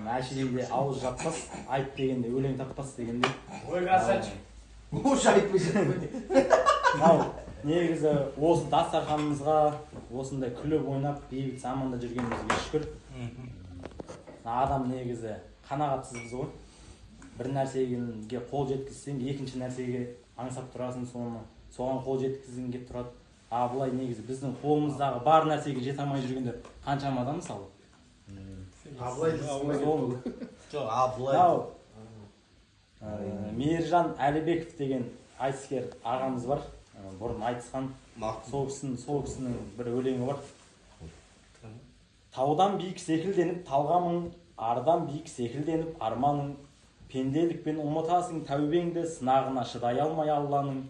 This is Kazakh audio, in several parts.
әшейінде ауыз жаппас, айт дегенде өлең таппас дегенде. Ой, красавчик. Уж айтпайсың. Негізі осы дастарханымызға осындай күліп ойнап бейбіт заманда жүргенімізге шүкір. Адам негізі қанағатсызбыз ғой. Бір нәрсеге қол жеткізсең, екінші нәрсеге аңсап тұрасың, соған қол жеткізгің келіп тұрады. Бұлай негізі біздің қолымыздағы бар нәрсеге жете алмай жүргендер қаншама адам мысалы. Абылай Мейіржан Әлібеков деген айтыскер ағамыз бар. Бұрын айтысқан. Сол кісінің бір өлеңі бар. Таудан биік секілденіп талғамың, ардан биік секілденіп арманың, пенделікпен ұмытасың тәубеңді, сынағына шыдай алмай Алланың,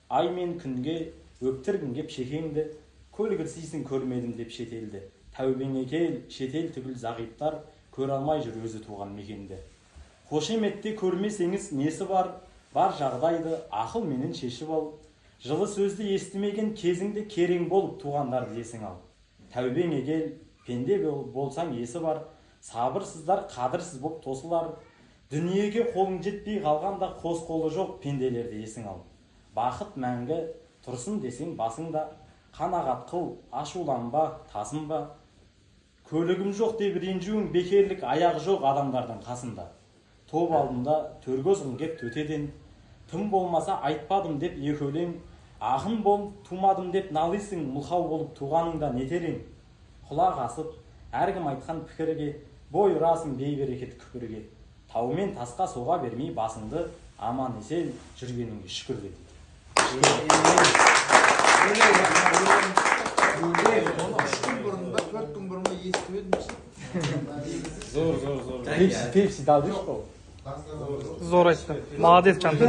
ай мен күнге өптіргің кеп шекеңді, көлгірсейсің көрмедім деп шетелді. Тәубеңе кел, шетел түгіл зағиптар, көр алмай жүр өзі туған мекенді. Қошеметте көрмесеңіз несі бар, бар жағдайды ақыл менен шешіп ал. Жылы сөзді естімеген кезіңде керең болып туғандарды есің ал. Тәубеңе кел, пенде болсаң есі бар, сабырсыздар қадірсіз боп тосылар. Дүниеге қолың жетпей қалғанда қос қолы жоқ пенделерді есің ал. Бақыт мәңгі тұрсын десең басыңда, қанағат қыл, ашуланба, тасынба. Көлігім жоқ деп ренжуің бекерлік, аяғы жоқ адамдардың қасында. Топ алдында төргөзің кеп төтеден, тым болмаса айтпадым деп екі өлең, ақын болып тумадым деп налисың, мұлқау болып туғаныңда нетерең. Құлақ асып, әркім айтқан пікірге, бой ұрасың бейберекет күпірге. Таумен тасқа соға бермей басыңды, аман есен жүргеніңе шүкір де. Үш күн бұрын ба, 4 күн бұрын ба естіп едім. Зор. Пепси дал дейші қол. Зор айтты. Молодец, Чантыр.